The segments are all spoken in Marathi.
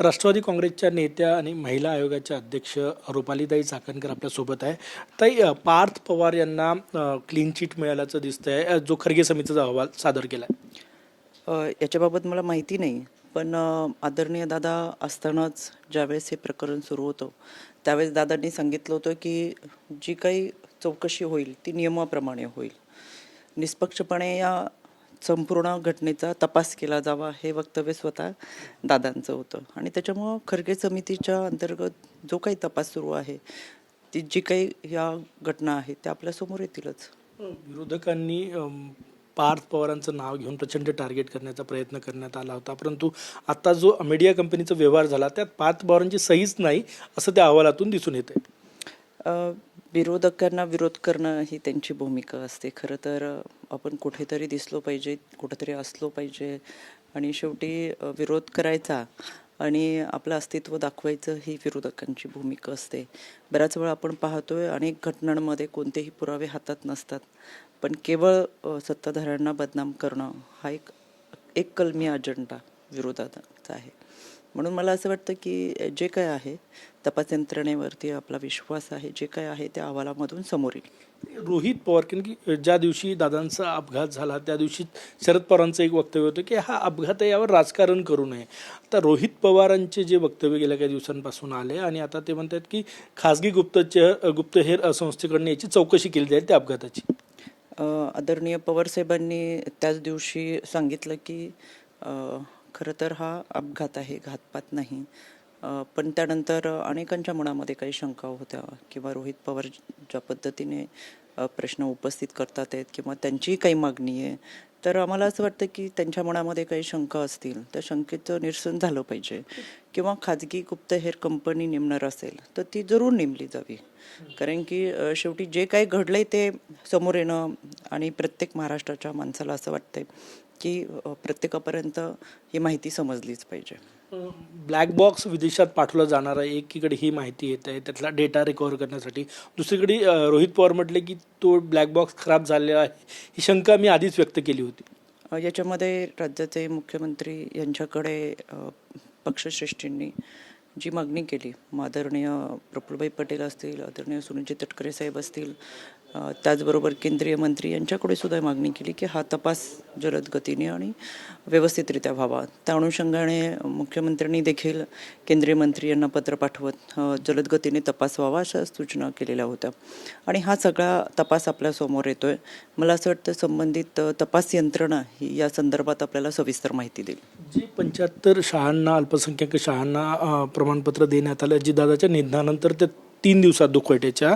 राष्ट्रवादी काँग्रेसच्या नेत्या आणि महिला आयोगाच्या अध्यक्ष रुपालीताई चाकणकर आपल्यासोबत आहे. ताई, पार्थ पवार यांना क्लीन चिट मिळाल्याचं दिसतंय, जो खर्गे समितीचा अहवाल सादर केला आहे. याच्याबाबत मला माहिती नाही, पण आदरणीय दादा असतानाच ज्यावेळेस हे प्रकरण सुरू होतं त्यावेळेस दादांनी सांगितलं होतं की जी काही चौकशी होईल ती नियमाप्रमाणे होईल, निष्पक्षपणे या संपूर्ण घटनेचा तपास केला जावा, हे वक्तव्य स्वतः दादांचं होतं. आणि त्याच्यामुळं खर्गे समितीच्या अंतर्गत जो काही तपास सुरू आहे, ती जी काही या घटना आहेत त्या आपल्यासमोर येतीलच. विरोधकांनी पार्थ पवारांचं नाव घेऊन प्रचंड टार्गेट करण्याचा प्रयत्न करण्यात आला होता, परंतु आता जो मीडिया कंपनीचा व्यवहार झाला त्यात पार्थ पवारांची सहीच नाही असं त्या अहवालातून दिसून येते. विरोधकांना विरोध करणं ही त्यांची भूमिका असते. खरं तर आपण कुठेतरी दिसलो पाहिजे, कुठेतरी असलो पाहिजे, आणि शेवटी विरोध करायचा आणि आपलं अस्तित्व दाखवायचं ही विरोधकांची भूमिका असते. बऱ्याच वेळा आपण पाहतोय अनेक घटनांमध्ये कोणतेही पुरावे हातात नसतात, पण केवळ सत्ताधाऱ्यांना बदनाम करणं हा एक कलमी अजेंडा विरोधाचा आहे. म्हणून मला असं वाटतं की जे काय आहे तपास यंत्रणेवरती आपला विश्वास आहे, जे काय आहे त्या अहवालामधून समोर येईल. रोहित पवार, कारण की ज्या दिवशी दादांचा अपघात झाला त्या दिवशी शरद पवारांचं एक वक्तव्य होतं की हा अपघात आहे, यावर राजकारण करू नये. आता रोहित पवारांचे जे वक्तव्य गेल्या काही दिवसांपासून आले आणि आता ते म्हणतात की खाजगी गुप्तहेर संस्थेकडनं याची चौकशी केली जाईल त्या अपघाताची. आदरणीय पवारसाहेबांनी त्याच दिवशी सांगितलं की खरं तर हा अपघात आहे, घातपात नाही. पण त्यानंतर अनेकांच्या मनामध्ये काही शंका होत्या किंवा रोहित पवार ज्या पद्धतीने प्रश्न उपस्थित करतात आहेत किंवा त्यांचीही काही मागणी आहे, तर आम्हाला असं वाटतं की त्यांच्या मनामध्ये काही शंका असतील त्या शंकेचं निरसन झालं पाहिजे, किंवा खाजगी गुप्तहेर कंपनी नेमणार असेल तर ती जरूर नेमली जावी. कारण की शेवटी जे काही घडलंय ते समोर येणं, आणि प्रत्येक महाराष्ट्राच्या माणसाला असं वाटतंय की प्रत्येकापर्यंत ही माहिती समजलीच पाहिजे. ब्लॅक बॉक्स विदेशात पाठवला जाणार आहे, एकीकडे ही माहिती येत आहे त्यातला डेटा रिकव्हर करण्यासाठी, दुसरीकडे रोहित पवार म्हटले की तो ब्लॅक बॉक्स खराब झालेला आहे, ही शंका मी आधीच व्यक्त केली होती. याच्यामध्ये राज्याचे मुख्यमंत्री यांच्याकडे पक्षश्रेष्ठींनी जी मागणी केली, आदरणीय प्रफुल्लभाई पटेल असतील, आदरणीय सुनीलजी तटकरे साहेब असतील, त्याचबरोबर केंद्रीय मंत्री यांच्याकडे सुद्धा मागणी केली की हा तपास जलद गतीने आणि व्यवस्थितरित्या व्हावा. त्या अनुषंगाने मुख्यमंत्र्यांनी देखील केंद्रीय मंत्री यांना पत्र पाठवत जलद गतीने तपास व्हावा अशा सूचना केलेल्या होत्या. आणि हा सगळा तपास आपल्यासमोर येतोय. मला असं वाटतं संबंधित तपास यंत्रणा ही या संदर्भात आपल्याला सविस्तर माहिती देईल. जी 75 शाळांना, अल्पसंख्याक शाळांना प्रमाणपत्र देण्यात आलं, जी दादाच्या निधनानंतर त्या 3 दिवसात दुखवट्याच्या,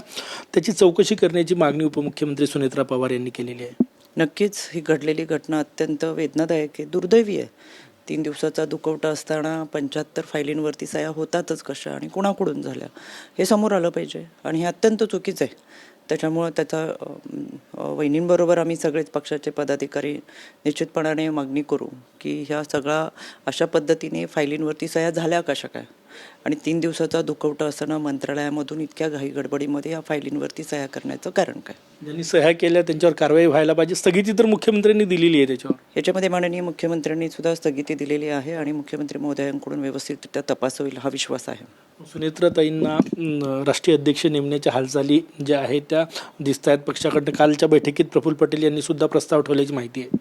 त्याची चौकशी करण्याची मागणी उपमुख्यमंत्री सुनेत्रा पवार यांनी केलेली आहे. नक्कीच ही घडलेली घटना अत्यंत वेदनादायक आहे, दुर्दैवी आहे. 3 दिवसाचा दुखवटा असताना 75 फायलींवरती सह्या होतातच कशा आणि कुणाकडून झाल्या हे समोर आलं पाहिजे, आणि हे अत्यंत चुकीचं आहे. त्याच्यामुळं त्याचा वहिनींबरोबर आम्ही सगळेच पक्षाचे पदाधिकारी निश्चितपणाने मागणी करू की ह्या सगळा अशा पद्धतीने फायलींवरती सह्या झाल्या कशा काय, आणि 3 दिवसाचा दुखवटा असताना मंत्रालयामधून इतक्या घाई गडबडीमध्ये या फायलींवरती सह्या करण्याचं कारण काय. ज्यांनी सह्या केल्या त्यांच्यावर कारवाई व्हायला पाहिजे. स्थगिती तर मुख्यमंत्र्यांनी दिलेली आहे त्याच्यावर. याच्यामध्ये माननीय मुख्यमंत्र्यांनी सुद्धा स्थगिती दिलेली आहे आणि मुख्यमंत्री महोदयांकडून व्यवस्थितरित्या तपास होईल हा विश्वास आहे. सुनेत्राताईंना राष्ट्रीय अध्यक्ष नेमण्याच्या हालचाली ज्या आहेत त्या दिसत आहेत पक्षाकडनं. कालच्या बैठकीत प्रफुल्ल पटेल यांनी सुद्धा प्रस्ताव ठेवल्याची माहिती आहे.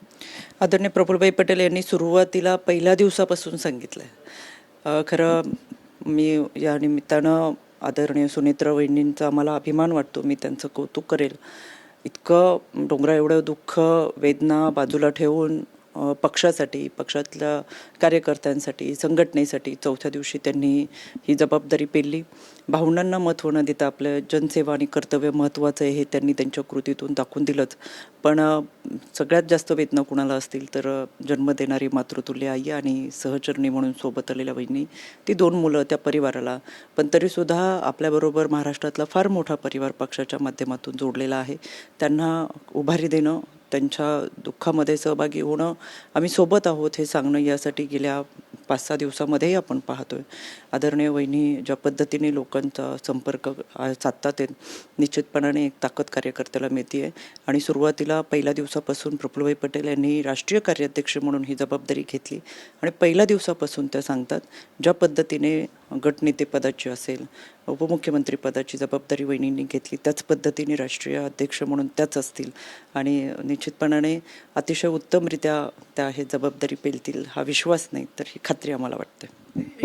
आदरणीय प्रफुल्लभाई पटेल यांनी सुरुवातीला पहिल्या दिवसापासून सांगितलं आहे. खरं मी या निमित्तानं आदरणीय सुनेत्रा वहिनींचा आम्हाला अभिमान वाटतो, मी त्यांचं कौतुक करेल. इतकं डोंगरा एवढं दुःख वेदना बाजूला ठेवून पक्षासाठी, पक्षातल्या कार्यकर्त्यांसाठी, संघटनेसाठी चौथ्या दिवशी त्यांनी ही जबाबदारी पेलली. भावनांना महत्त्व न देता आपलं जनसेवा आणि कर्तव्य महत्त्वाचं आहे हे त्यांनी त्यांच्या कृतीतून दाखवून दिलंच. पण सगळ्यात जास्त वेदना कुणाला असतील तर जन्म देणारी मातृतुल्य आई आणि सहचरणी म्हणून सोबत आलेल्या वहिनी, ती 2 मुलं त्या परिवाराला. पण तरीसुद्धा आपल्याबरोबर महाराष्ट्रातला फार मोठा परिवार पक्षाच्या माध्यमातून जोडलेला आहे. त्यांना उभारी देणं, त्यांच्या दुःखामध्ये सहभागी होणं, आम्ही सोबत आहोत हे सांगणं, यासाठी गेल्या 5-6 दिवसामध्येही आपण पाहतोय. आदरणीय वहिनी ज्या पद्धतीने लोकांचा संपर्क साधतात आहेत, निश्चितपणाने एक ताकद कार्यकर्त्याला मिळते आहे. आणि सुरुवातीला पहिल्या दिवसापासून प्रफुल्लभाई पटेल यांनी राष्ट्रीय कार्याध्यक्ष म्हणून ही जबाबदारी घेतली आणि पहिल्या दिवसापासून त्या सांगतात ज्या पद्धतीने गटनेतेपदाची असेल, उपमुख्यमंत्री पदाची जबाबदारी वहिनींनी घेतली, त्याच पद्धतीने राष्ट्रीय अध्यक्ष म्हणून त्याच असतील आणि निश्चितपणाने अतिशय उत्तमरित्या त्या हे जबाबदारी पेलतील हा विश्वास नाही तर ही खात्री आम्हाला वाटते.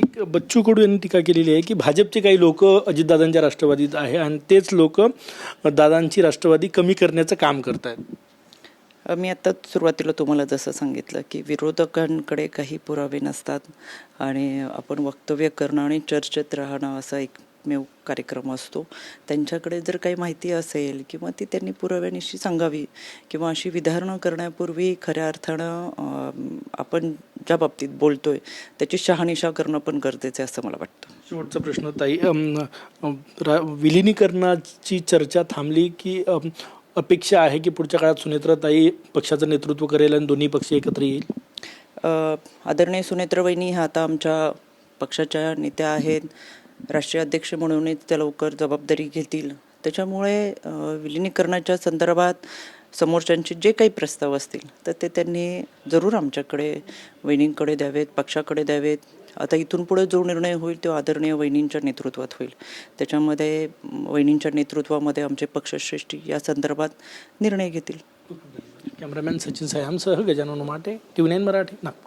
एक बच्चू कडू यांनी टीका केलेली आहे की भाजपचे काही लोक अजितदादांच्या राष्ट्रवादीत आहे आणि तेच लोक दादांची राष्ट्रवादी कमी करण्याचं काम करत आहेत. मी आत्ता सुरुवातीला तुम्हाला जसं सांगितलं की विरोधकांकडे काही पुरावे नसतात आणि आपण वक्तव्य करणं आणि चर्चेत राहणं असा एकमेव कार्यक्रम असतो. त्यांच्याकडे जर काही माहिती असेल किंवा ती त्यांनी पुराव्यानिशी सांगावी किंवा अशी विधारणं करण्यापूर्वी खऱ्या अर्थानं आपण ज्या बाबतीत बोलतोय त्याची शहानिशा करणं पण गरजेचं आहे असं मला वाटतं. शेवटचा प्रश्न ताई, विलिनीकरणाची चर्चा थांबली की अपेक्षा आहे की पुढच्या काळात सुनेत्राताई पक्षाचं नेतृत्व करेल आणि दोन्ही पक्ष एकत्र येईल? आदरणीय सुनेत्रा वहिनी ह्या आता आमच्या पक्षाच्या नेत्या आहेत, राष्ट्रीय अध्यक्ष म्हणूनच त्या लवकर जबाबदारी घेतील. त्याच्यामुळे विलिनीकरणाच्या संदर्भात समोरच्यांचे जे काही प्रस्ताव असतील तर ते त्यांनी जरूर आमच्याकडे वहिनींकडे द्यावेत, पक्षाकडे द्यावेत. आता इथून पुढे जो निर्णय होईल तो आदरणीय वहिनींच्या नेतृत्वात होईल. त्याच्यामध्ये वहिनींच्या नेतृत्वामध्ये आमचे पक्षश्रेष्ठी या संदर्भात निर्णय घेतील. कॅमेरामॅन सचिन सायांसह गजानन माटे, TV9 मराठी, नागपूर.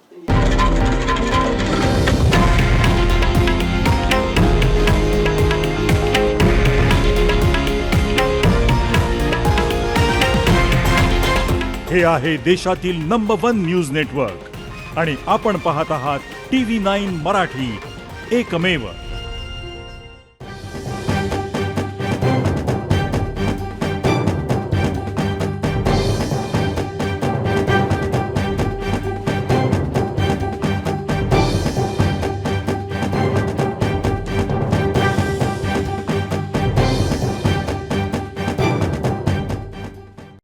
हे आहे देशातील नंबर 1 न्यूज नेटवर्क आणि आपण पाहत आहात TV9 मराठी, एकमेव.